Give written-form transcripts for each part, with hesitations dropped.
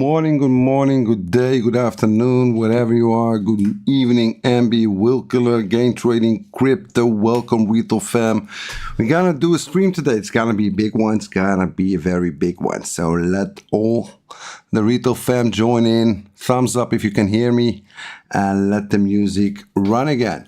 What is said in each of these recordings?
morning, good day, good afternoon, wherever you are. Good evening, MB, Will Killer, Gain Trading, Crypto. Welcome, retail fam. We're gonna do a stream today. It's gonna be a big one. It's gonna be a very big one. So let all the retail fam join in. Thumbs up if you can hear me, and let the music run again.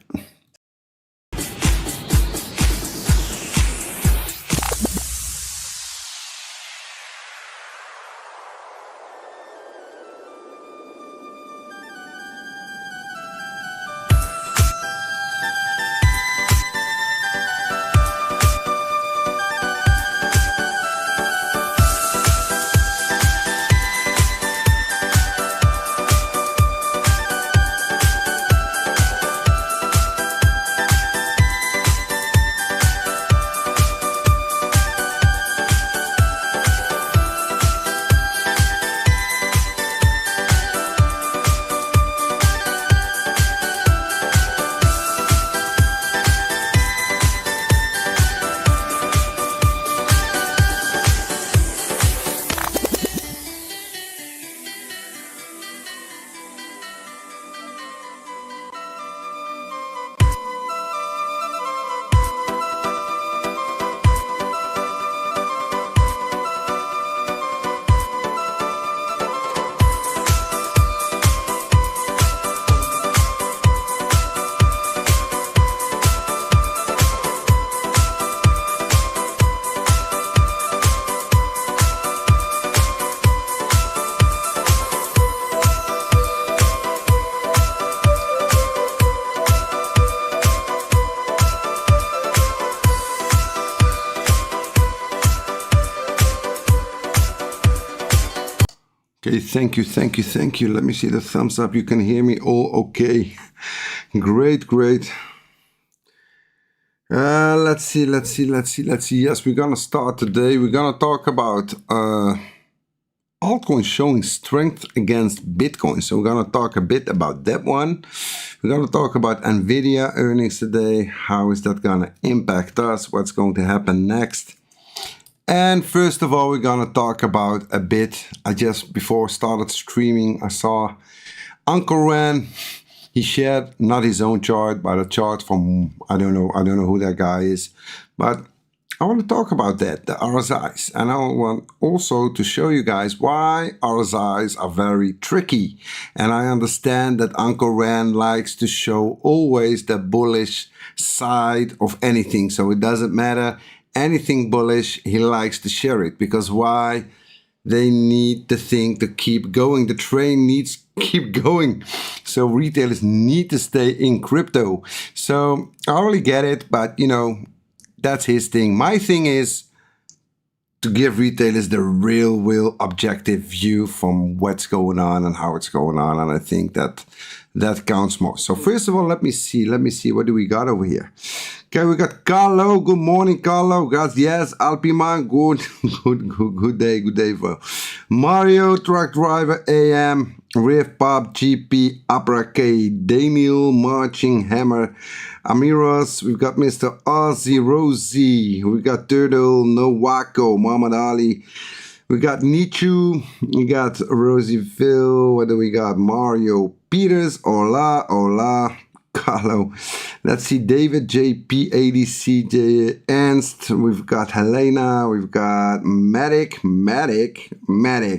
Okay, thank you. Let me see the thumbs up. You can hear me all okay. Great. Let's see. Yes, we're gonna start today. We're gonna talk about altcoins showing strength against Bitcoin. So we're gonna talk a bit about that one. We're gonna talk about Nvidia earnings today. How is that gonna impact us? What's going to happen next? And first of all, we're gonna talk about a bit. I just before I started streaming, I saw Uncle Ran. He shared not his own chart, but a chart from I don't know who that guy is. But I want to talk about that, the RSIs, and I want also to show you guys why RSIs are very tricky. And I understand that Uncle Ran likes to show always the bullish side of anything, so it doesn't matter. Anything bullish, he likes to share it, because why? They need the thing to keep going. The train needs to keep going. So retailers need to stay in crypto. So I really get it, but you know, that's his thing. My thing is to give retailers the real objective view from what's going on and how it's going on. And I think that counts most. So first of all, let me see, what do we got over here? Okay, we got Carlo. Good morning, Carlo. Guys, yes, Alpiman. Good day, bro. Mario, Truck Driver, AM, Riff Pop, GP, Opera K, Daniel, Marching Hammer, Amiros. We've got Mr. Ozzy, Rosie. We got Turtle, Nowako, Muhammad Ali. We got Nietzsche. We got Rosie Phil. What do we got? Mario Peters. Hola. Carlo. Let's see, David, JP, ADC, J, Ernst. We've got Helena. We've got Matic.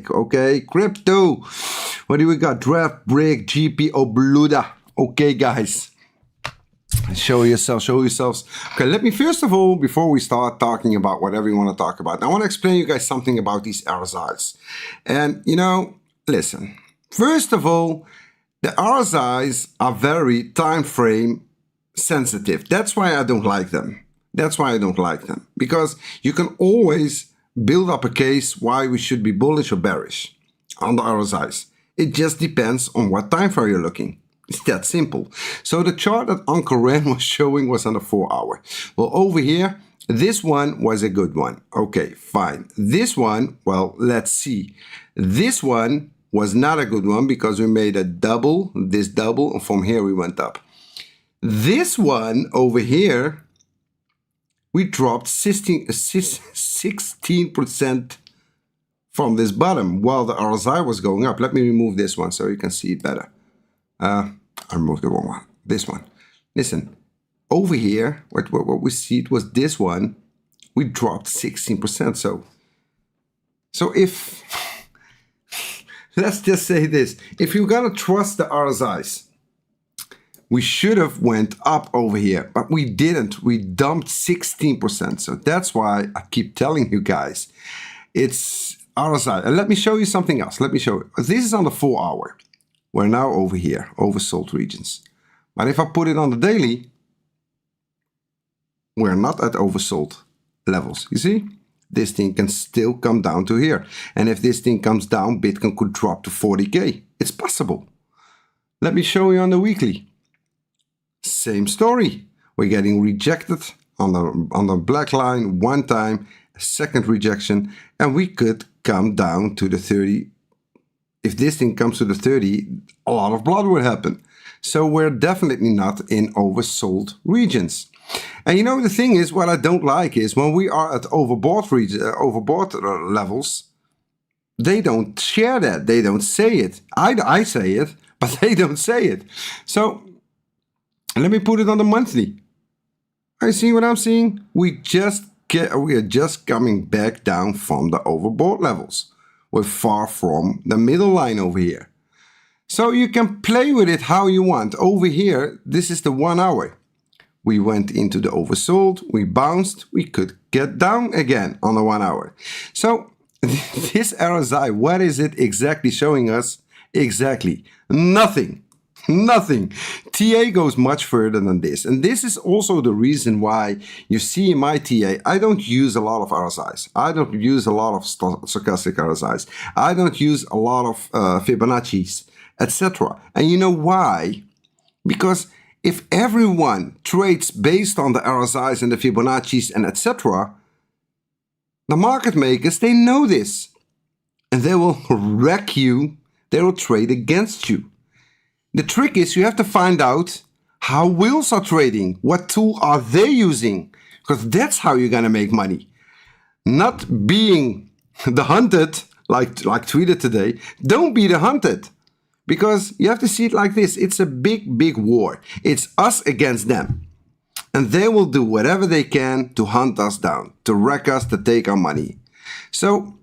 Okay, Crypto. What do we got? Draft Break, GP, Obluda. Okay, guys. Show yourselves. Okay, let me first of all, before we start talking about whatever you want to talk about, I want to explain you guys something about these RSIs. And, you know, listen. First of all, the RSIs are very time frame sensitive. That's why I don't like them. Because you can always build up a case why we should be bullish or bearish on the RSIs. It just depends on what time frame you're looking. It's that simple. So the chart that Uncle Ren was showing was on the 4 hour. Well, over here, this one was a good one. Okay, fine. This one, well, let's see. This one was not a good one because we made a double, this double, and from here we went up. This one over here, we dropped 16% from this bottom while the RSI was going up. Let me remove this one so you can see it better. I removed the wrong one. This one. Listen, over here, what we see, it was this one. We dropped 16%. So if, let's just say this, if you're gonna trust the RSIs, we should have went up over here, but we didn't. We dumped 16%. So that's why I keep telling you guys, it's RSI. And let me show you something else. Let me show you. This is on the 4 hour. We're now over here, oversold regions. But if I put it on the daily, we're not at oversold levels. You see? This thing can still come down to here. And if this thing comes down, Bitcoin could drop to 40K. It's possible. Let me show you on the weekly. Same story. We're getting rejected on the black line one time, a second rejection, and we could come down to the 30. If this thing comes to the 30, a lot of blood will happen. So we're definitely not in oversold regions. And you know, the thing is, what I don't like is when we are at overbought levels, they don't share that. They don't say it. I say it, but they don't say it. So let me put it on the monthly. I see what I'm seeing. We are just coming back down from the overbought levels. We're far from the middle line over here. So you can play with it how you want. Over here, this is the 1 hour. We went into the oversold, we bounced, we could get down again on the 1 hour. So this RSI, what is it exactly showing us? Exactly nothing. Nothing. TA goes much further than this. And this is also the reason why you see in my TA, I don't use a lot of RSIs. I don't use a lot of stochastic RSIs. I don't use a lot of Fibonacci's, etc. And you know why? Because if everyone trades based on the RSIs and the Fibonacci's and etc., the market makers, they know this. And they will wreck you. They will trade against you. The trick is you have to find out how whales are trading. What tool are they using? Because that's how you're going to make money. Not being the hunted, like tweeted today. Don't be the hunted. Because you have to see it like this. It's a big, big war. It's us against them. And they will do whatever they can to hunt us down, to wreck us, to take our money. So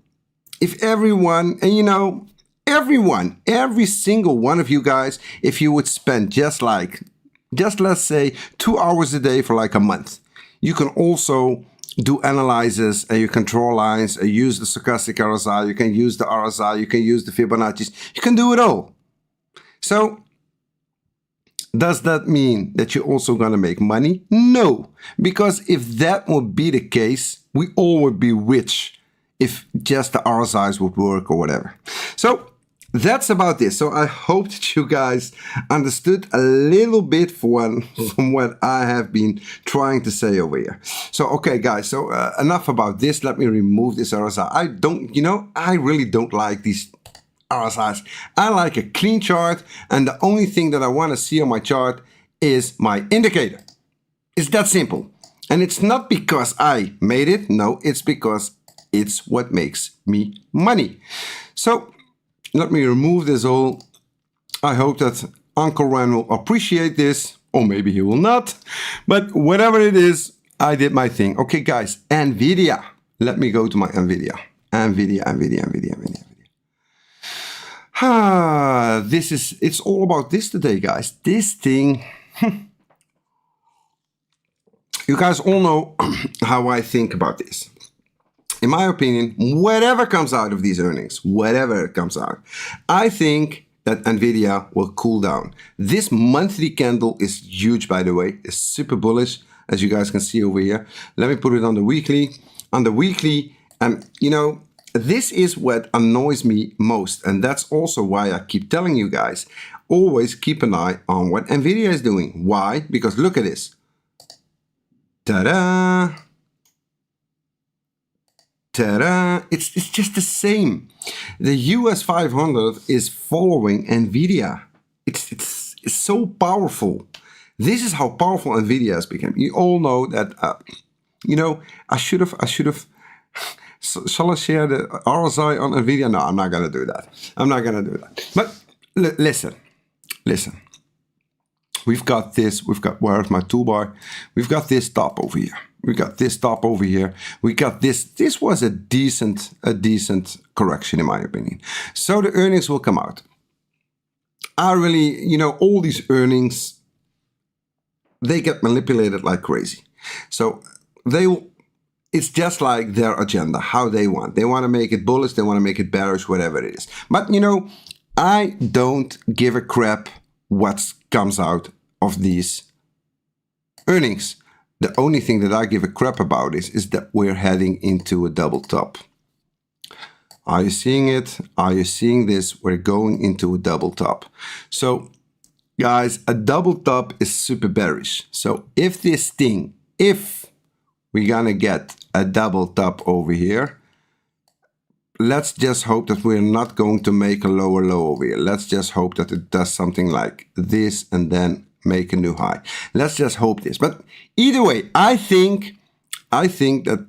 if everyone, and you know, every single one of you guys, if you would spend just let's say 2 hours a day for like a month, you can also do analysis and you can draw lines and use the stochastic RSI, you can use the RSI, you can use the Fibonacci's, you can do it all. So does that mean that you're also going to make money? No, because if that would be the case, we all would be rich if just the RSIs would work or whatever. So that's about this. So I hope that you guys understood a little bit from what I have been trying to say over here. So, okay, guys, so enough about this. Let me remove this RSI. I really don't like these RSIs. I like a clean chart, and the only thing that I want to see on my chart is my indicator. It's that simple. And it's not because I made it. No, it's because it's what makes me money. So let me remove this all. I hope that Uncle Ren will appreciate this, or maybe he will not. But whatever it is, I did my thing. Okay, guys, Nvidia. Let me go to my Nvidia. Nvidia. It's all about this today, guys. This thing, you guys all know how I think about this. In my opinion, whatever comes out of these earnings, whatever comes out, I think that Nvidia will cool down. This monthly candle is huge, by the way. It's super bullish, as you guys can see over here. Let me put it on the weekly. On the weekly, this is what annoys me most. And that's also why I keep telling you guys, always keep an eye on what Nvidia is doing. Why? Because look at this. Ta-da! Ta-da! It's just the same. The US 500 is following Nvidia. It's so powerful. This is how powerful Nvidia has become. You all know that. I should have So, shall I share the RSI on Nvidia? No, I'm not gonna do that. I'm not gonna do that. But listen. We've got this. Where's my toolbar? We've got this top over here. We got this top over here. We got this. This was a decent correction in my opinion. So the earnings will come out. I really, you know, all these earnings, they get manipulated like crazy. So they will, it's just like their agenda, how they want. They want to make it bullish, they want to make it bearish, whatever it is. But you know, I don't give a crap what comes out of these earnings. The only thing that I give a crap about is that we're heading into a double top. Are you seeing it? Are you seeing this? We're going into a double top. So guys, a double top is super bearish. So if we're gonna get a double top over here, let's just hope that we're not going to make a lower low over here. Let's just hope that it does something like this and then make a new high. Let's just hope this. But either way, I think that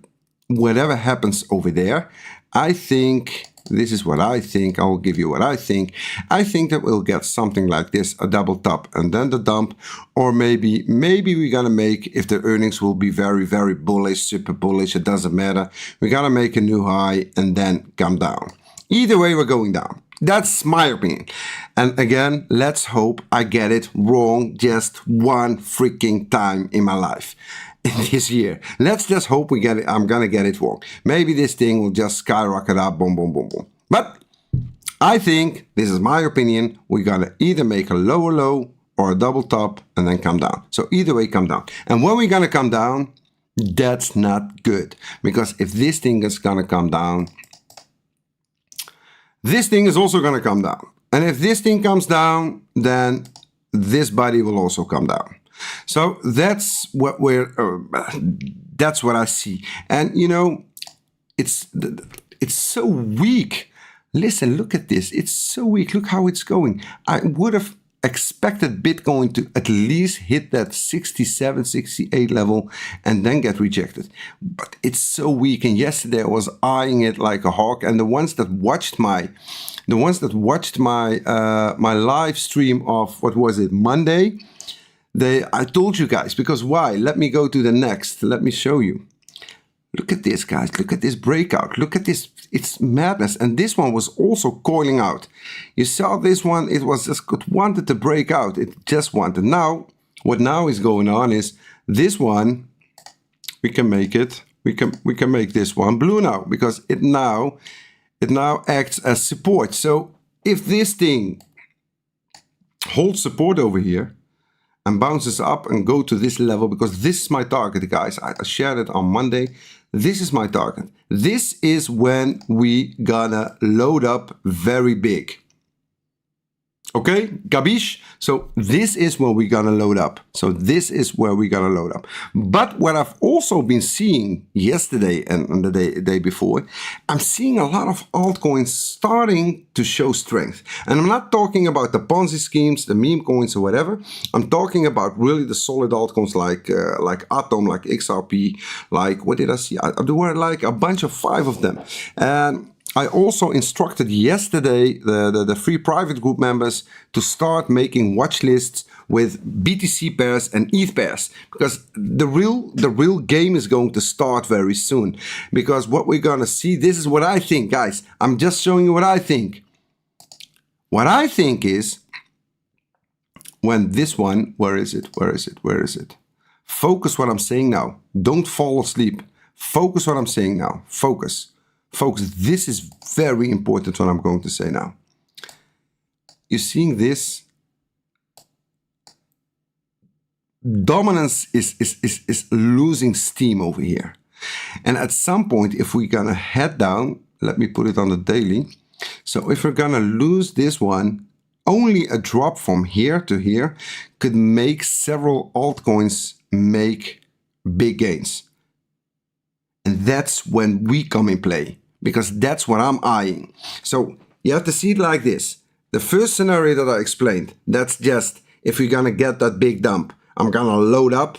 whatever happens over there, I think this is what I think. I'll give you what I think. I think that we'll get something like this, a double top and then the dump, or maybe we're gonna make, if the earnings will be very, very bullish, super bullish, it doesn't matter. We're gonna make a new high and then come down. Either way, we're going down. That's my opinion. And again, let's hope I get it wrong just one freaking time in my life. This year. Let's just hope we get it. I'm gonna get it wrong. Maybe this thing will just skyrocket up, boom, boom, boom, boom. But I think, this is my opinion, we're gonna either make a lower low or a double top and then come down. So either way, come down. And when we're gonna come down, that's not good. Because if this thing is gonna come down, this thing is also gonna come down. And if this thing comes down, then this body will also come down. So that's what that's what I see. And you know, it's so weak. Listen, look at this. It's so weak. Look how it's going. I would have expected Bitcoin to at least hit that 67, 68 level and then get rejected. But it's so weak. And yesterday I was eyeing it like a hawk. And the ones that watched my my live stream of, what was it, Monday? I told you guys, because why? Let me go to the next. Let me show you. Look at this, guys. Look at this breakout. Look at this. It's madness. And this one was also coiling out. You saw this one. It was just wanted to break out. It just wanted. Now, what now is going on is this one. We can make it. We can make this one blue now, because it now acts as support. So if this thing holds support over here and bounces up and go to this level, because this is my target, guys. I shared it on Monday. This is my target. This is when we gonna load up very big. Okay, gabish? So this is where we're gonna load up. So this is where we're gonna load up. But what I've also been seeing yesterday and the day before, I'm seeing a lot of altcoins starting to show strength. And I'm not talking about the Ponzi schemes, the meme coins or whatever. I'm talking about really the solid altcoins like Atom, like XRP, like, what did I see? There were like a bunch of 5 of them. And I also instructed yesterday the free private group members to start making watch lists with BTC pairs and ETH pairs, because the real game is going to start very soon. Because what we're gonna see, this is what I think, guys. I'm just showing you what I think. What I think is when this one, where is it? Focus what I'm saying now. Don't fall asleep. Focus what I'm saying now. Focus. Folks, this is very important what I'm going to say now. You're seeing this? Dominance is losing steam over here. And at some point, if we're gonna head down, let me put it on the daily. So if we're gonna lose this one, only a drop from here to here could make several altcoins make big gains. And that's when we come in play, because that's what I'm eyeing. So you have to see it like this. The first scenario that I explained, that's just if we're gonna get that big dump, I'm gonna load up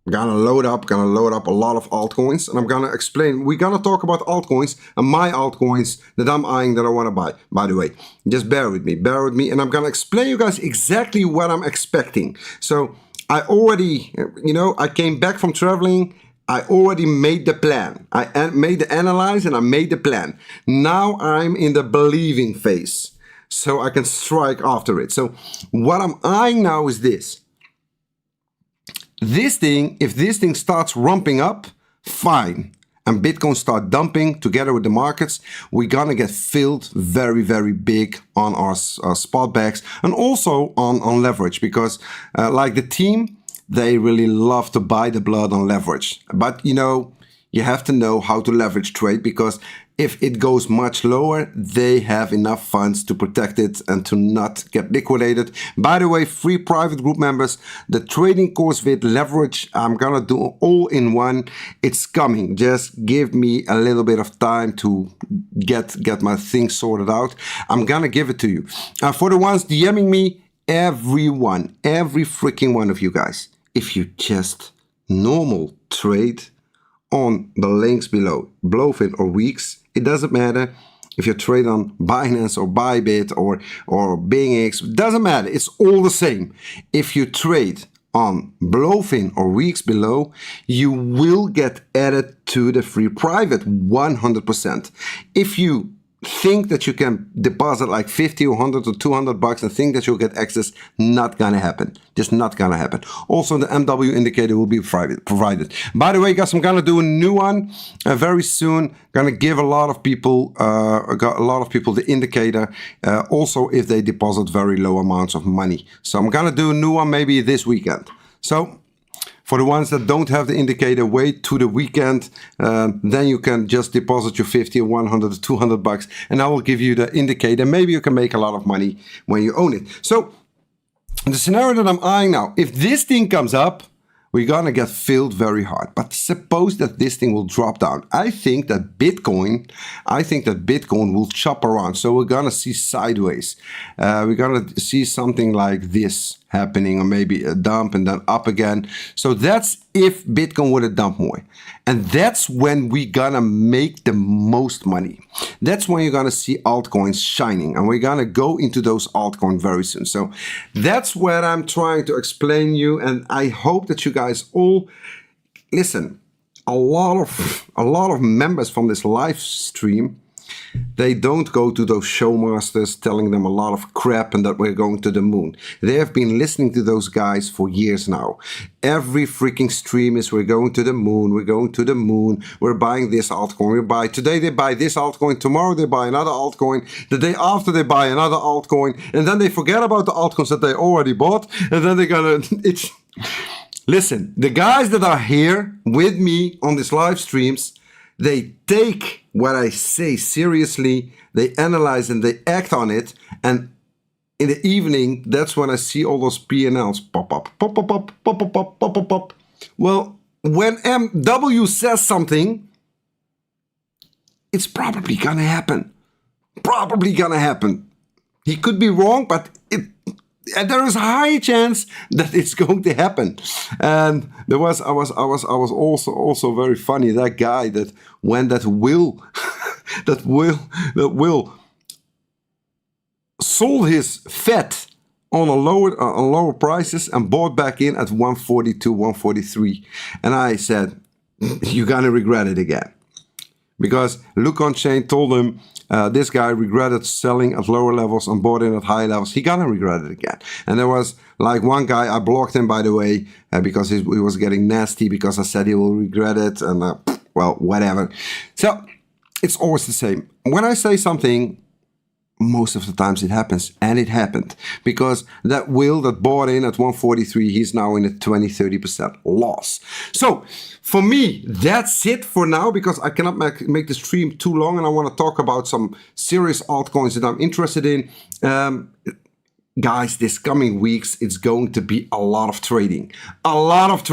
gonna load up a lot of altcoins, and I'm gonna explain. We're gonna talk about altcoins and my altcoins that I'm eyeing that I want to buy. By the way, just bear with me, and I'm gonna explain you guys exactly what I'm expecting. So I already, I came back from traveling. I already made the plan. I made the analyze and I made the plan. Now I'm in the believing phase, so I can strike after it. So what I'm eyeing now is this. This thing, if this thing starts ramping up, fine. And Bitcoin start dumping together with the markets, we're gonna get filled very, very big on our spot backs and also on leverage, because like the team, they really love to buy the blood on leverage. But you have to know how to leverage trade, because if it goes much lower, they have enough funds to protect it and to not get liquidated. By the way, free private group members, the trading course with leverage, I'm gonna do all in one. It's coming. Just give me a little bit of time to get my things sorted out. I'm gonna give it to you. For the ones DMing me, every freaking one of you guys, if you just normal trade on the links below, Blowfin or Weex, it doesn't matter if you trade on Binance or Bybit or BingX, it doesn't matter, it's all the same. If you trade on Blowfin or Weex below, you will get added to the free private 100%. If you think that you can deposit like 50 or 100 or 200 bucks and think that you'll get access, not gonna happen. Just not gonna happen. Also, the MW indicator will be provided. By the way, guys, I'm gonna do a new one very soon. Gonna give a lot of people the indicator. Also, if they deposit very low amounts of money. So I'm gonna do a new one maybe this weekend. So for the ones that don't have the indicator, wait to the weekend. Then you can just deposit your 50 or 100 or 200 bucks, and I will give you the indicator. Maybe you can make a lot of money when you own it. So the scenario that I'm eyeing now, if this thing comes up, we're gonna get filled very hard. But suppose that this thing will drop down. I think that Bitcoin will chop around. So we're gonna see sideways. We're gonna see something like this happening, or maybe a dump and then up again. So that's if Bitcoin would have dumped more. And that's when we're gonna make the most money. That's when you're gonna see altcoins shining, and we're gonna go into those altcoins very soon. So that's what I'm trying to explain you, and I hope that you guys all listen. A lot of members from this live stream, they don't go to those showmasters telling them a lot of crap and that we're going to the moon. They have been listening to those guys for years now. Every freaking stream is we're going to the moon, we're going to the moon, we're buying this altcoin, today they buy this altcoin, tomorrow they buy another altcoin, the day after they buy another altcoin, and then they forget about the altcoins that they already bought, and then they're gonna, listen, the guys that are here with me on these live streams, they take what I say seriously, they analyze and they act on it, and in the evening, that's when I see all those P&Ls pop up, pop, pop, pop, pop, pop, pop, pop, pop, pop. Well, when MW says something, it's probably gonna happen. Probably gonna happen. He could be wrong, but there is a high chance that it's going to happen. And I was also very funny, that guy that when that will sold his FET on lower prices and bought back in at 142, 143. And I said, you're gonna regret it again. Because Luke on Chain told him, this guy regretted selling at lower levels and bought in at high levels. He gonna regret it again. And there was like one guy, I blocked him, by the way, because he was getting nasty because I said he will regret it, and well, whatever. So it's always the same. When I say something, most of the times it happens, and it happened, because that Will that bought in at 143, he's now in a 20-30% loss. So for me, that's it for now, because I cannot make the stream too long, and I want to talk about some serious altcoins that I'm interested in. Guys, this coming weeks, it's going to be a lot of trading, a lot of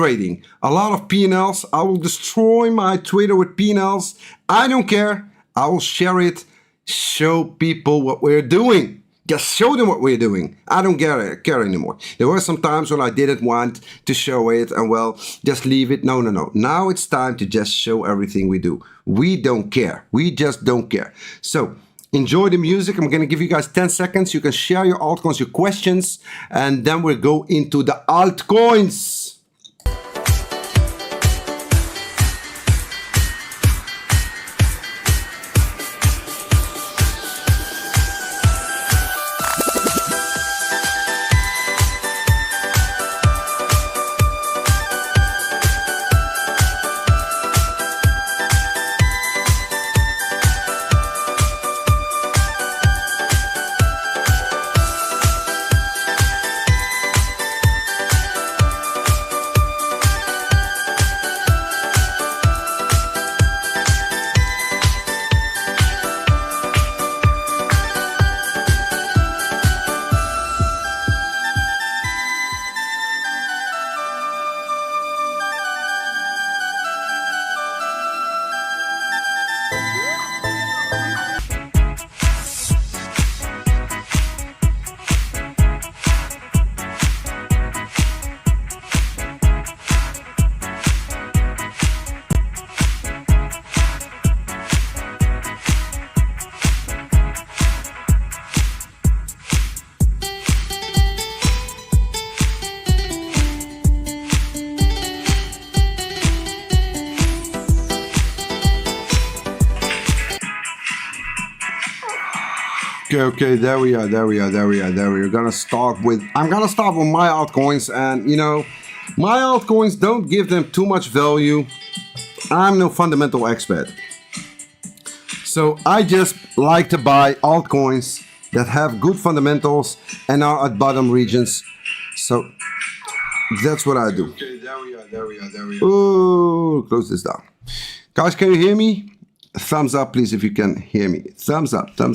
P&Ls. I will destroy my Twitter with P&Ls. I don't care. I will share it. Show people what we're doing. Just show them what we're doing. I don't care anymore. There were some times when I didn't want to show it and well, just leave it. No. Now it's time to just show everything we do. We don't care. We just don't care. So enjoy the music. I'm going to give you guys 10 seconds. You can share your altcoins, your questions, and then we'll go into the altcoins. Okay, there we are. We're gonna start with, I'm gonna start with my altcoins, and you know, my altcoins, don't give them too much value. I'm no fundamental expert. So I just like to buy altcoins that have good fundamentals and are at bottom regions. So that's what I do. Okay, there we are. Oh, close this down. Guys, can you hear me? Thumbs up, please, if you can hear me. Thumbs up if you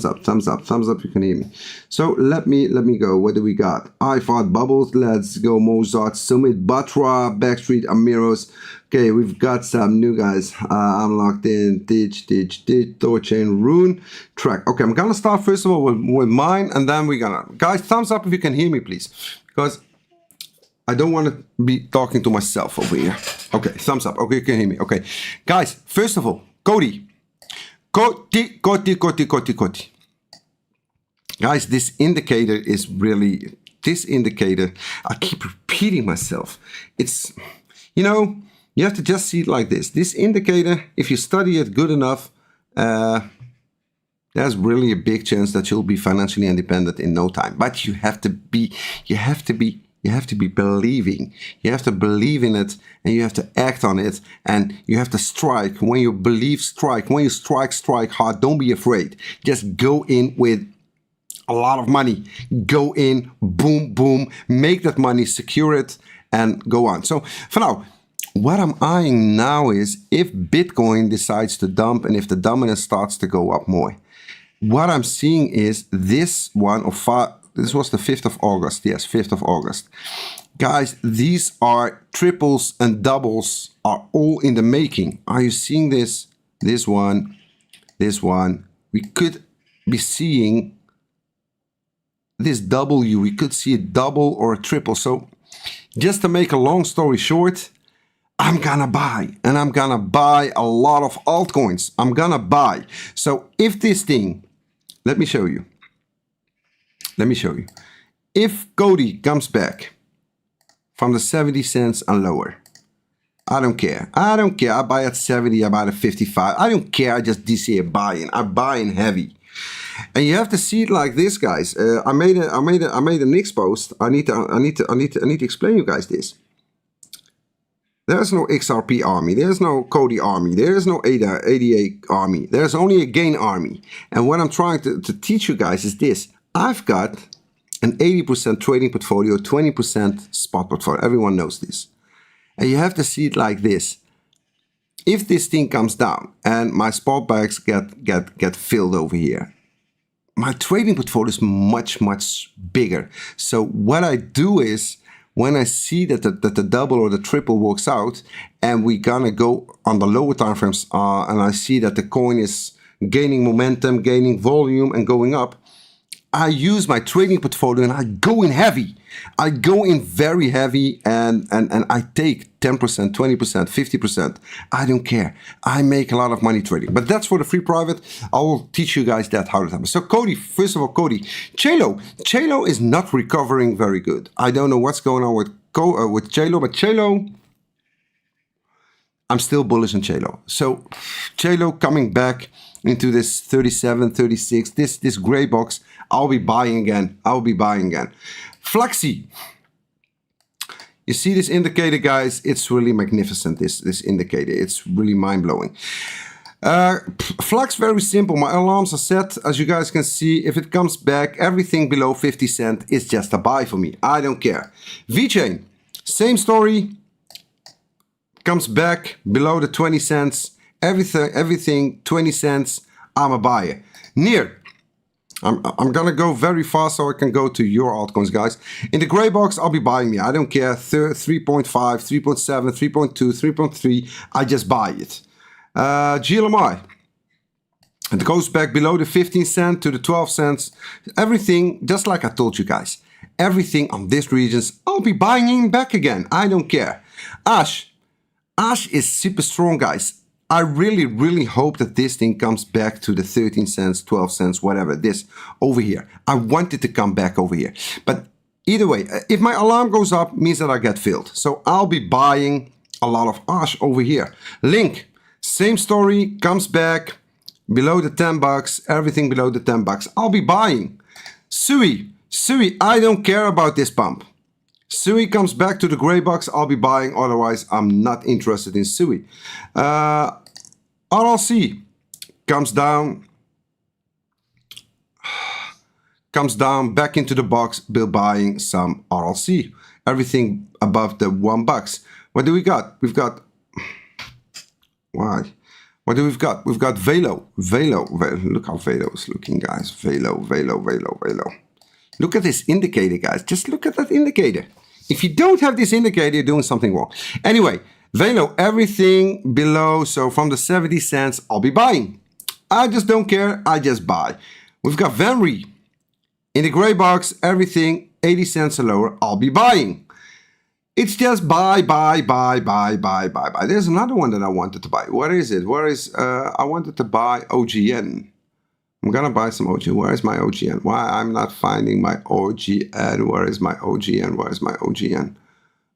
can hear me. So let me go. What do we got? I thought bubbles. Let's go. Mozart, Summit, Batra, Backstreet, Amiros. Okay, we've got some new guys. I'm locked in. Teach, Thorchain, Rune, Track. Okay, I'm gonna start first of all with mine, and then we're gonna, guys, thumbs up if you can hear me, please, because I don't want to be talking to myself over here. Okay, thumbs up. Okay, you can hear me. Okay, guys, first of all, Cody. Guys, this indicator is really, I keep repeating myself. It's, you know, you have to just see it like this. This indicator, if you study it good enough, there's really a big chance that you'll be financially independent in no time. But you have to be believing. You have to believe in it, and you have to act on it, and you have to strike. When you believe, strike. When you strike hard. Don't be afraid. Just go in with a lot of money. Go in, boom, make that money, secure it, and go on. So for now, what I'm eyeing now is if Bitcoin decides to dump and if the dominance starts to go up more. What I'm seeing is this one of five. This was the 5th of August. Yes, 5th of August. Guys, these are triples and doubles are all in the making. Are you seeing this? This one. We could be seeing this W. We could see a double or a triple. So just to make a long story short, I'm gonna buy. And I'm gonna buy a lot of altcoins. I'm gonna buy. So if this thing, let me show you. If Cody comes back from the 70 cents and lower, I don't care. I buy at 70, I buy at 55. I don't care. I just DCA buying. I buy in heavy. And you have to see it like this, guys. I made a Nix post. I need to explain you guys this. There's no XRP army. There's no Cody army. There's no ADA army. There's only a gain army. And what I'm trying to teach you guys is this. I've got an 80% trading portfolio, 20% spot portfolio. Everyone knows this. And you have to see it like this. If this thing comes down and my spot bags get filled over here, my trading portfolio is much bigger. So what I do is when I see that the double or the triple works out and we're gonna go on the lower time frames and I see that the coin is gaining momentum, gaining volume and going up, I use my trading portfolio and I go in heavy. I go in very heavy and I take 10%, 20%, 50%. I don't care. I make a lot of money trading. But that's for the free private. I will teach you guys that how to happen. So Cody, first of all, Cody, Chelo is not recovering very good. I don't know what's going on with Chelo, but Chelo, I'm still bullish on Chelo. So Chelo coming back into this 37, 36, this gray box, I'll be buying again. I'll be buying again. Fluxy. You see this indicator, guys? It's really magnificent, this indicator. It's really mind-blowing. Flux, very simple. My alarms are set. As you guys can see, if it comes back, everything below 50 cents is just a buy for me. I don't care. VeChain, same story. Comes back below the 20 cents. Everything 20 cents, I'm a buyer. Near. I'm gonna go very fast so I can go to your altcoins, guys. In the gray box, I'll be buying me. I don't care. 3.5, 3.7, 3.2, 3.3. I just buy it. GLMI. It goes back below the 15 cent to the 12 cents. Everything, just like I told you guys. Everything on these regions, I'll be buying in back again. I don't care. Ash is super strong, guys. I really hope that this thing comes back to the 13 cents, 12 cents, whatever, this over here. I want it to come back over here. But either way, if my alarm goes up, means that I get filled. So I'll be buying a lot of Ash over here. Link, same story, comes back below the 10 bucks, everything below the 10 bucks. I'll be buying. Sui, I don't care about this pump. Sui comes back to the gray box, I'll be buying, otherwise I'm not interested in Sui. RLC comes down back into the box, be buying some RLC. Everything above the $1. What do we got? We've got, why? What do we've got? We've got Velo. Look how Velo is looking, guys. Velo. Look at this indicator, guys. Just look at that indicator. If you don't have this indicator, you're doing something wrong. Anyway, Velo, everything below, so from the 70 cents, I'll be buying. I just don't care, I just buy. We've got Venry. In the gray box, everything 80 cents or lower, I'll be buying. It's just buy. There's another one that I wanted to buy. What is it? I wanted to buy OGN. I'm gonna buy some OGN. Where is my OGN? Why I'm not finding my OGN? Where is my OGN?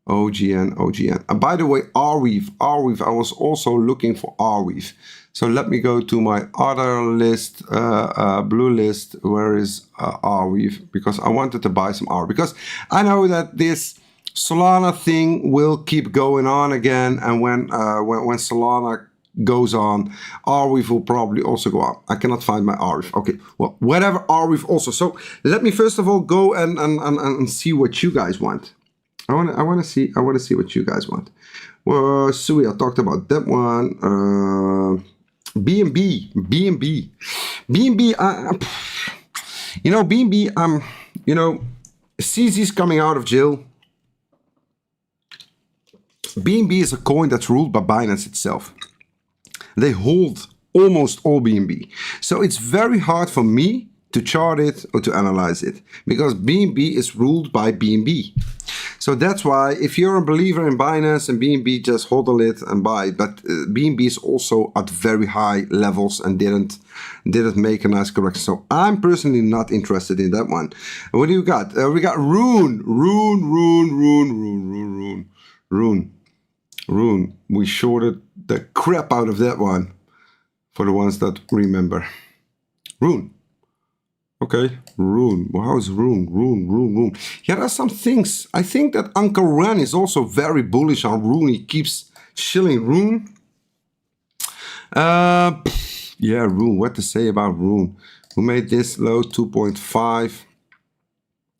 OGN. And by the way, Arweave. I was also looking for Arweave. So let me go to my other list, blue list. Where is Arweave? Because I wanted to buy some Arweave. Because I know that this Solana thing will keep going on again. And when Solana goes on, Arweave will probably also go up. I cannot find my Arweave. Okay, well, whatever, Arweave also. So let me first of all go and see what you guys want. I want to see what you guys want. Well, Sui, I talked about that one. BNB. You know, BNB. You know, CZ's coming out of jail. BNB is a coin that's ruled by Binance itself. They hold almost all BNB. So it's very hard for me to chart it or to analyze it because BNB is ruled by BNB. So that's why if you're a believer in Binance and BNB, just hodl it and buy it. But BNB is also at very high levels and didn't make a nice correction. So I'm personally not interested in that one. What do you got? We got Rune. We shorted the crap out of that one for the ones that remember. Rune. Okay, Rune. Well, how is Rune? Yeah, there are some things. I think that Uncle Ren is also very bullish on Rune. He keeps shilling Rune. Yeah, Rune. What to say about Rune? Who made this low? 2.5.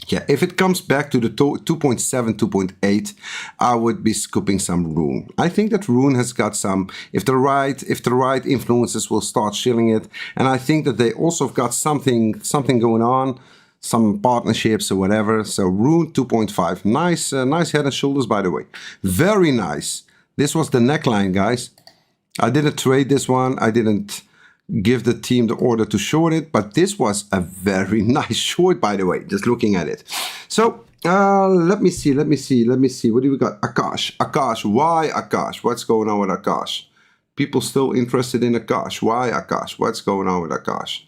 Yeah, if it comes back to the 2.7, 2.8, I would be scooping some Rune. I think that Rune has got some, if the right influences will start shilling it, and I think that they also have got something going on, some partnerships or whatever. So Rune 2.5, nice head and shoulders, by the way, very nice. This was the neckline, guys. I didn't trade this one. I didn't give the team the order to short it, but this was a very nice short, by the way, just looking at it. So let me see. What do we got? Akash, why Akash? What's going on with Akash? People still interested in Akash. Why Akash? What's going on with Akash?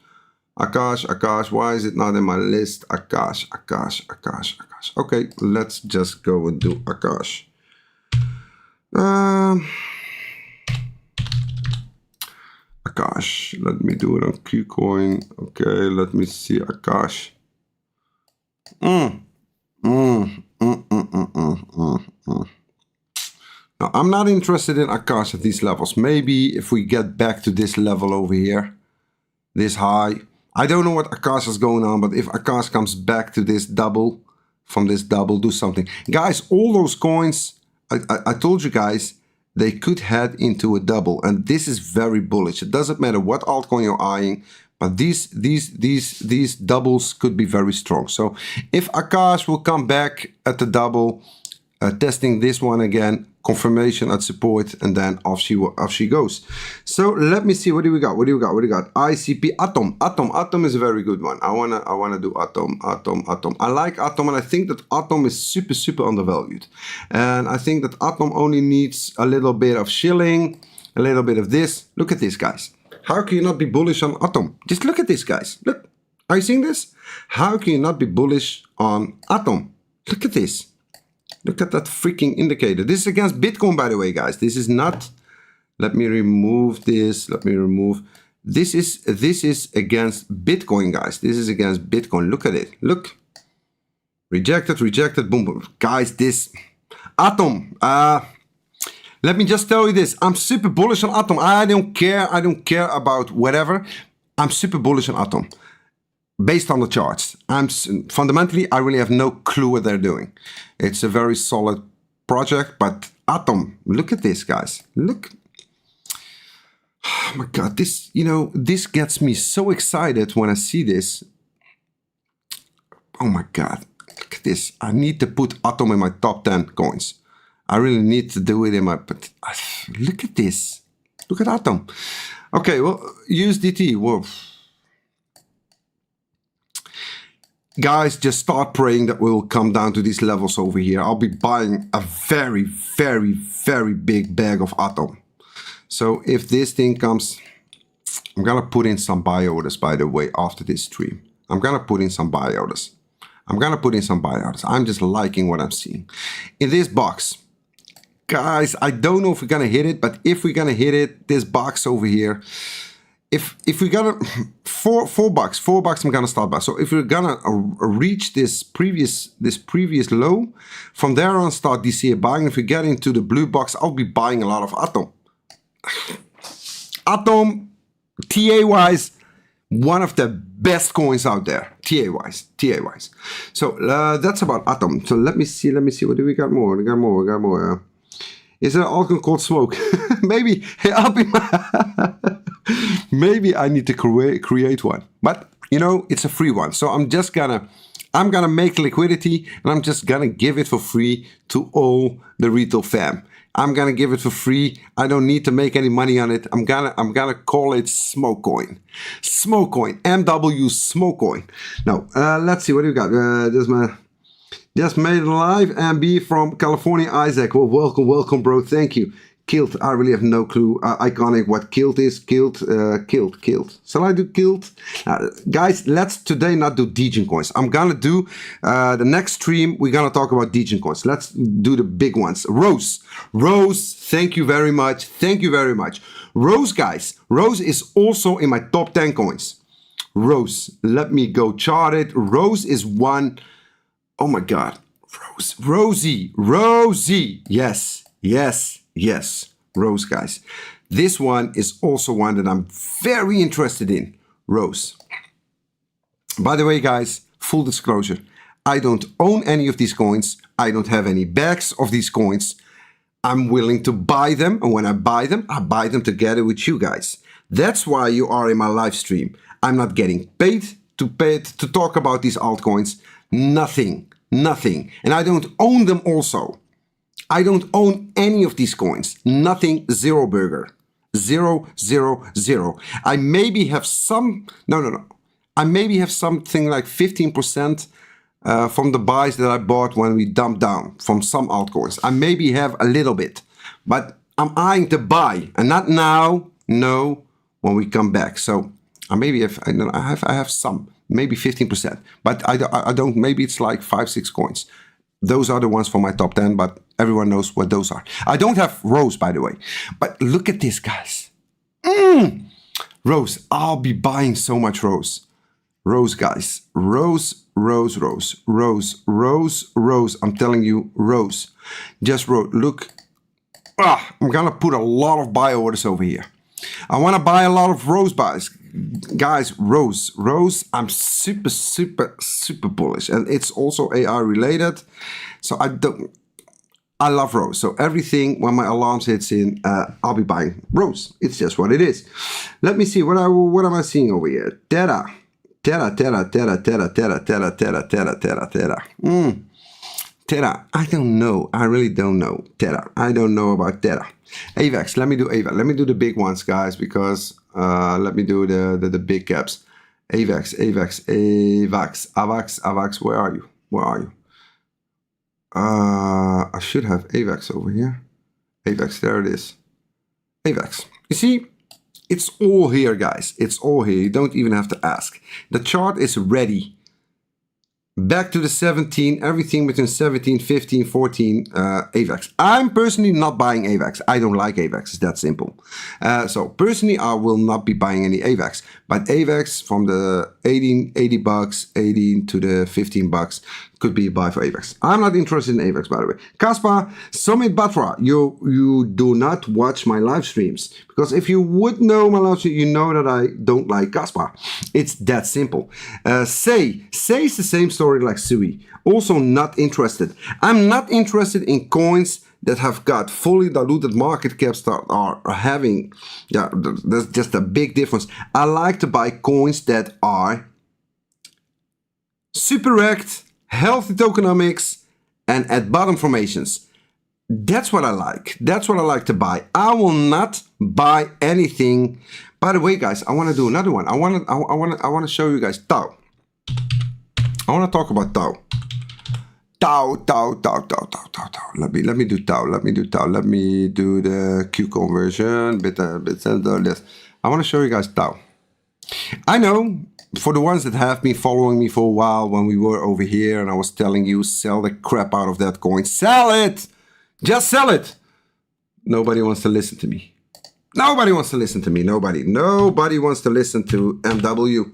Akash, why is it not in my list? Akash. Okay, let's just go and do Akash. Akash, let me do it on KuCoin. Okay, let me see Akash. Now, I'm not interested in Akash at these levels. Maybe if we get back to this level over here, this high. I don't know what Akash is going on, but if Akash comes back to this double, from this double, do something. Guys, all those coins, I told you guys, they could head into a double, and this is very bullish. It doesn't matter what altcoin you're eyeing, but these doubles could be very strong. So if Akash will come back at the double, testing this one again, confirmation at support, and then off she goes. So let me see, what do we got? ICP Atom is a very good one. I wanna do Atom. I like Atom, and I think that Atom is super undervalued. And I think that Atom only needs a little bit of shilling, a little bit of this. Look at this, guys. How can you not be bullish on Atom? Just look at this, guys. Look, are you seeing this? How can you not be bullish on Atom? Look at this. Look at that freaking indicator. This is against Bitcoin, by the way, guys. This is not. Let me remove this. This is against Bitcoin, guys. This is against Bitcoin. Look at it. Look. Rejected. Boom. Guys, this Atom. Let me just tell you this. I'm super bullish on Atom. I don't care about whatever. I'm super bullish on Atom. Based on the charts, fundamentally, I really have no clue what they're doing. It's a very solid project, but Atom, look at this, guys. Look. Oh my God, this, this gets me so excited when I see this. Oh my God, look at this. I need to put Atom in my top 10 coins. I really need to do it in my, but look at this. Look at Atom. Okay, well, USDT, whoa. Guys, just start praying that we will come down to these levels over here. I'll be buying a very big bag of Atom. So if this thing comes, I'm gonna put in some buy orders, by the way, after this stream. I'm gonna put in some buy orders. I'm just liking what I'm seeing. In this box, guys, I don't know if we're gonna hit it, but if we're gonna hit it, this box over here, if we got $4, I'm gonna start by. So if we're gonna reach this previous low, from there on start DCA buying. If we get into the blue box, I'll be buying a lot of Atom. Atom, TA wise, one of the best coins out there. TA wise. So that's about Atom. So let me see. What do we got more? We got more. Is there an altcoin called Smoke? Maybe. Hey, maybe I need to create one, but it's a free one. So I'm gonna make liquidity, and I'm just gonna give it for free to all the retail fam. I'm gonna give it for free. I don't need to make any money on it. I'm gonna call it Smoke Coin, MW Smoke Coin. Now let's see, what do we got? Just made it live. MB from California, Isaac. Well, welcome, bro. Thank you. Kilt, I really have no clue. Iconic, what Kilt is. Kilt. Shall I do Kilt? Guys, let's today not do Degen coins. I'm gonna do the next stream. We're gonna talk about Degen coins. Let's do the big ones. Rose, thank you very much. Rose, guys. Rose is also in my top 10 coins. Rose, let me go chart it. Rose is one. Oh my God. Rosie. Yes, Rose, guys. This one is also one that I'm very interested in. Rose. By the way, guys, full disclosure, I don't own any of these coins. I don't have any bags of these coins. I'm willing to buy them, and when I buy them together with you guys. That's why you are in my live stream. I'm not getting paid to talk about these altcoins. Nothing. And I don't own them also. I don't own any of these coins. Nothing, zero burger. 0.000. I maybe have some, no. I maybe have something like 15% from the buys that I bought when we dumped down from some altcoins. I maybe have a little bit, but I'm eyeing to buy, and not now, no, when we come back. So I maybe have, I have some, maybe 15%, but I don't, maybe it's like 5-6 coins. Those are the ones for my top 10, but everyone knows what those are. I don't have Rose, by the way, but look at this, guys. Rose, I'll be buying so much Rose. Rose, guys, Rose. I'm telling you, Rose. Just Rose, look. I'm gonna put a lot of buy orders over here. I want to buy a lot of Rose buys. Guys, Rose, I'm super bullish, and it's also AI related. So I love Rose. So everything, when my alarms hits in, I'll be buying Rose. It's just what it is. Let me see, what am I seeing over here? Terra. Terra, I don't know. I really don't know. Terra, I don't know about Terra. AVAX, let me do AVAX. Let me do the big ones, guys, because let me do the big caps. AVAX, where are you? I should have AVAX over here. AVAX, there it is. AVAX. You see, it's all here, guys. It's all here. You don't even have to ask. The chart is ready. Back to the 17, everything between 17, 15, 14, AVAX. I'm personally not buying AVAX. I don't like AVAX, it's that simple. So personally, I will not be buying any AVAX. But AVAX from the 80 bucks, 18 to the 15 bucks could be a buy for AVAX. I'm not interested in AVAX, by the way. Kaspar, Summit Batra, you do not watch my live streams. Because if you would know my live stream, you know that I don't like Kaspar. It's that simple. Say is the same story like Sui. Also not interested. I'm not interested in coins that have got fully diluted market caps that are having, yeah, there's just a big difference. I like to buy coins that are super wrecked, healthy tokenomics, and at bottom formations. That's what I like. That's what I like to buy. I will not buy anything. By the way, guys, I want to do another one. I want to show you guys Tau. I want to talk about Tau. Tau. Let me do Tau. Let me do the Q conversion. Bit this. I want to show you guys Tau. I know for the ones that have been following me for a while, when we were over here and I was telling you, sell the crap out of that coin. Sell it! Just sell it! Nobody wants to listen to me. Nobody wants to listen to me. Nobody wants to listen to MW.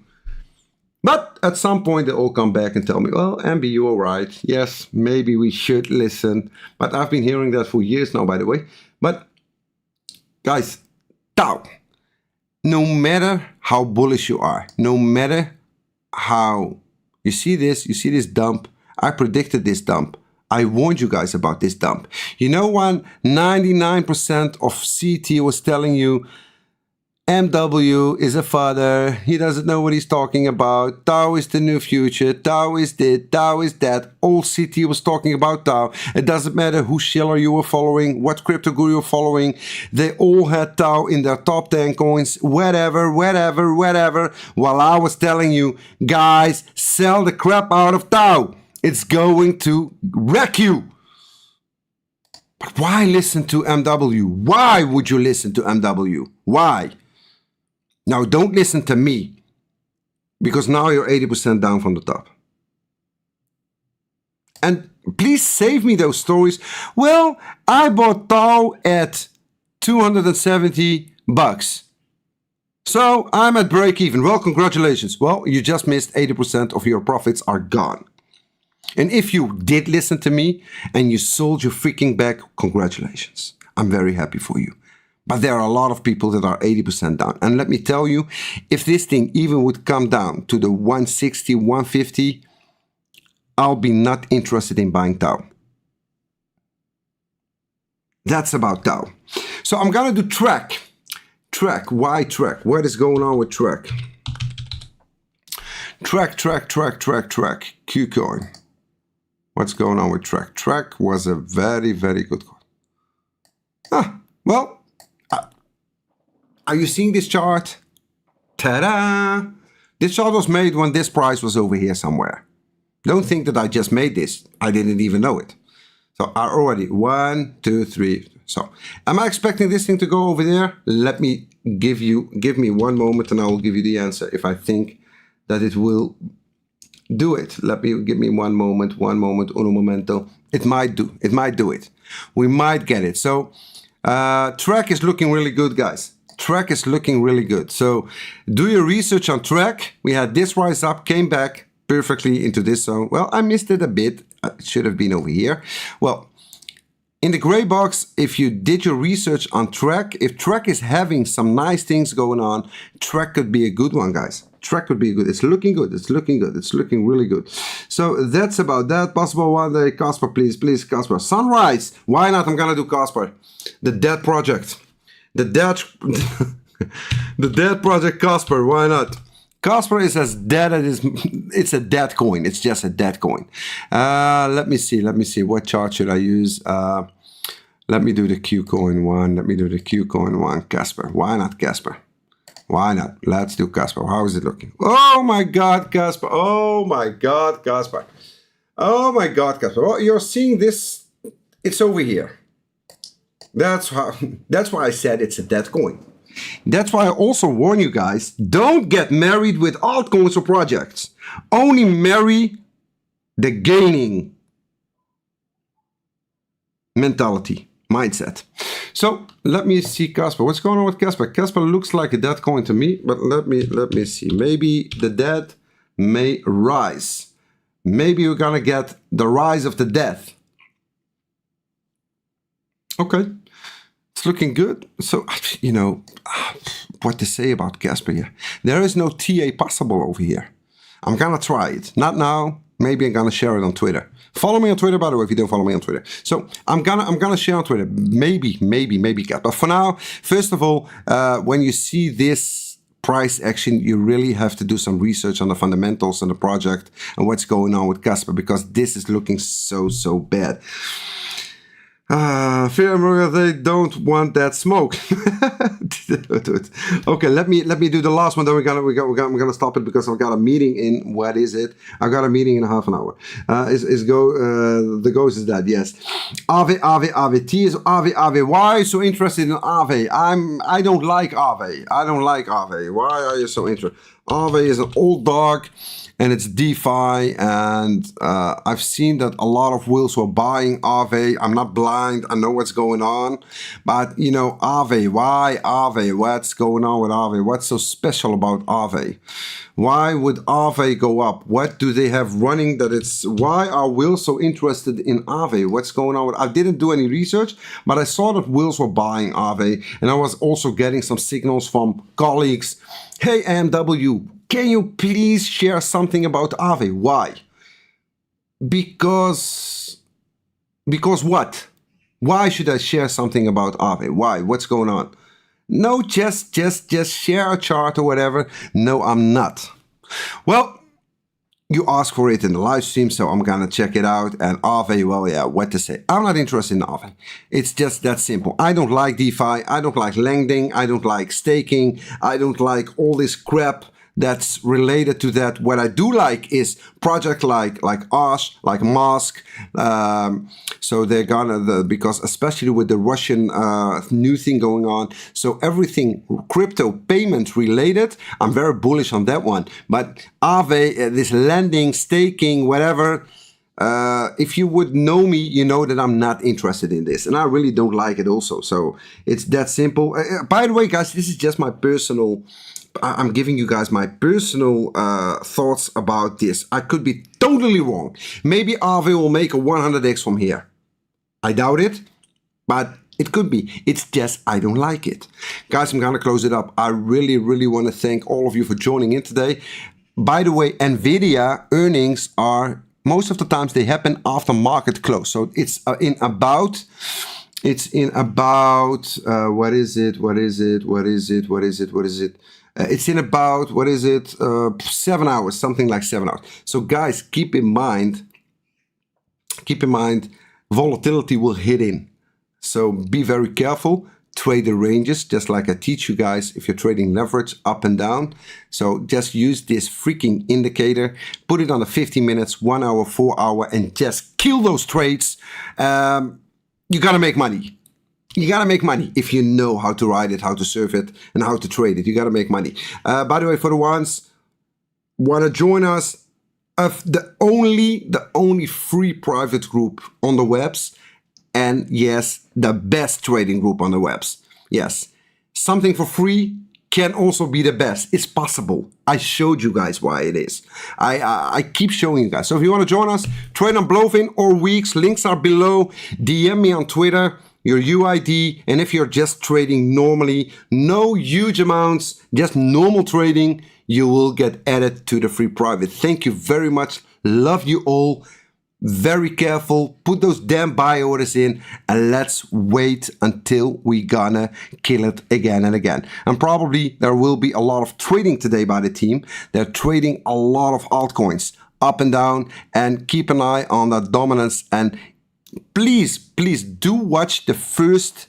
But at some point they all come back and tell me, well, MB, you are right. Yes, maybe we should listen. But I've been hearing that for years now, by the way. But guys, Tau. No matter how bullish you are, no matter how you see this dump, I predicted this dump. I warned you guys about this dump. You know when 99% of CT was telling you MW is a father, he doesn't know what he's talking about, Tau is the new future, Tau is this, Tau is that, all CT was talking about Tau. It doesn't matter who Schiller you were following, what crypto guru you're following, they all had Tau in their top 10 coins, whatever, while I was telling you, guys, sell the crap out of Tau. It's going to wreck you. But why listen to MW? Why would you listen to MW? Why? Now, don't listen to me, because now you're 80% down from the top. And please save me those stories. Well, I bought Tau at 270 bucks. So I'm at break even. Well, congratulations. Well, you just missed 80% of your profits are gone. And if you did listen to me and you sold your freaking bag, congratulations. I'm very happy for you. But there are a lot of people that are 80% down. And let me tell you, if this thing even would come down to the 160, 150, I'll be not interested in buying Tau. That's about Tau. So I'm going to do track. Track. Why track? What is going on with track? Track. Qcoin. What's going on with track? Track was a very good coin. Well, Are you seeing this chart? Ta-da! This chart was made when this price was over here somewhere. Don't think that I just made this. I didn't even know it. So I already 1, 2, 3. So am I expecting this thing to go over there? Let me give me one moment and I will give you the answer if I think that it will do it. Give me one moment, uno momento. It might do it. We might get it. So track is looking really good, guys. Track is looking really good. So do your research on track. We had this rise up, came back perfectly into this zone. Well, I missed it a bit. It should have been over here. Well, in the gray box, if you did your research on track, if track is having some nice things going on, track could be a good one, guys. Track could be good. It's looking good. It's looking good. It's looking really good. So that's about that. Possible one day. Casper, please, Casper. Sunrise. Why not? I'm gonna do Casper. The dead project. The dead the dead project Casper. Why not? Casper is as dead as it's a dead coin. It's just a dead coin. Let me see. What chart should I use? Let me do the Q coin one. Casper. Why not Casper? Why not? Let's do Casper. How is it looking? Oh my God, Casper. Oh my God, Casper. Oh my God, Casper. Well, you're seeing this. It's over here. That's why I said it's a dead coin. That's why I also warn you guys, don't get married with altcoins or projects. Only marry the gaining mentality, mindset. So let me see Casper. What's going on with Casper? Casper looks like a dead coin to me, but let me see. Maybe the dead may rise. Maybe we're gonna get the rise of the dead. Okay. It's looking good. So, you know, what to say about Casper here. There is no TA possible over here. I'm gonna try it. Not now. Maybe I'm gonna share it on Twitter. Follow me on Twitter, by the way, if you don't follow me on Twitter. So I'm gonna share on Twitter. Maybe Casper. But for now, first of all, when you see this price action, you really have to do some research on the fundamentals and the project and what's going on with Casper, because this is looking so bad. Fear, they don't want that smoke. Okay, let me do the last one. Then we're gonna stop it because I've got a meeting in. What is it? I've got a meeting in half an hour. The ghost is dead. Yes. Aave. T is Aave. Why so interested in Aave? I don't like Aave. Why are you so interested? Aave is an old dog. And it's DeFi, and I've seen that a lot of whales were buying Aave. I'm not blind, I know what's going on. But, you know, Aave, why Aave? What's going on with Aave? What's so special about Aave? Why would Aave go up? What do they have running that it's... Why are whales so interested in Aave? What's going on with... I didn't do any research, but I saw that whales were buying Aave. And I was also getting some signals from colleagues. Hey, MW, can you please share something about Aave? Why? Because what? Why should I share something about Aave? Why? What's going on? No, just share a chart or whatever. No, I'm not. Well, you asked for it in the live stream, so I'm gonna check it out. And Aave, well, yeah, what to say? I'm not interested in Aave. It's just that simple. I don't like DeFi. I don't like lending. I don't like staking. I don't like all this crap that's related to that. What I do like is project like Osh, like MEXC. So they're gonna, because especially with the Russian new thing going on, so everything crypto payment related, I'm very bullish on that one. But Aave, this lending, staking, whatever, if you would know me, you know that I'm not interested in this, and I really don't like it also. So it's that simple. By the way, guys, this is just my personal, I'm giving you guys my personal thoughts about this. I could be totally wrong. Maybe Aave will make a 100x from here. I doubt it, but it could be. It's just I don't like it. Guys, I'm gonna close it up. I really want to thank all of you for joining in today. By the way, Nvidia earnings are, most of the times they happen after market close. So it's in about what is it? It's in about, 7 hours, something like 7 hours. So guys, keep in mind, volatility will hit in. So be very careful. trade the ranges, just like I teach you guys if you're trading leverage up and down. So just use this freaking indicator, put it on a 15 minutes, 1 hour, 4 hour, and just kill those trades. You gotta make money. You gotta make money if you know how to ride it, how to surf it, and how to trade it. You gotta make money. By the way, for the ones wanna join us, the only free private group on the webs, and yes, the best trading group on the webs. Yes, something for free can also be the best. It's possible. I showed you guys why it is. I keep showing you guys. So if you want to join us, trade on Bluefin or Weex, links are below. DM me on Twitter, your UID, and if you're just trading normally, no huge amounts, just normal trading, you will get added to the free private. Thank you very much. Love you all. Very careful, put those damn buy orders in, and let's wait until we gonna kill it again and again. And probably there will be a lot of trading today by the team. They're trading a lot of altcoins up and down, and keep an eye on that dominance. And please do watch the first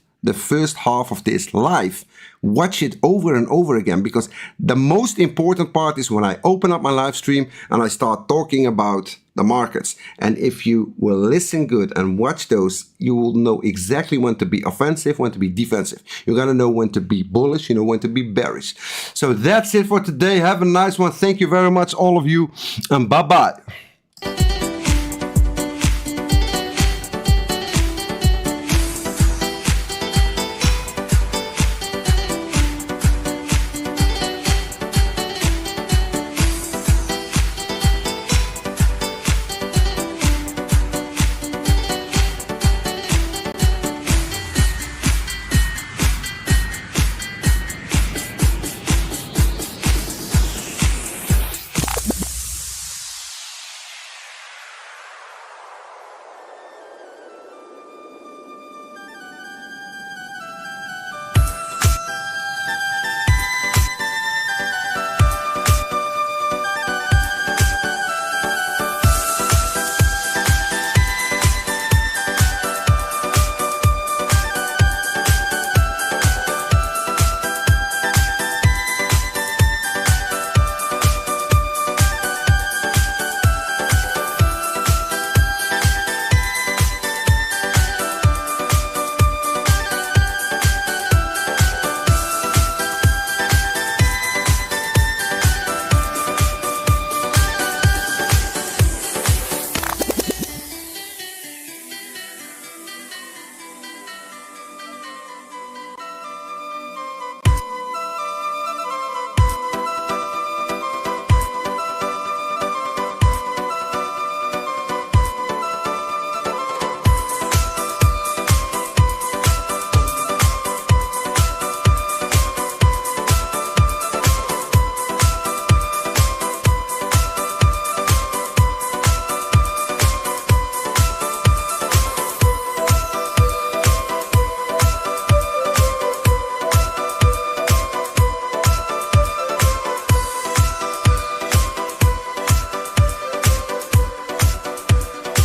half of this live. Watch it over and over again, because the most important part is when I open up my live stream and I start talking about the markets. And if you will listen good and watch those, you will know exactly when to be offensive, when to be defensive. You gotta know when to be bullish, you know when to be bearish. So that's it for today. Have a nice one. Thank you very much, all of you, and bye-bye.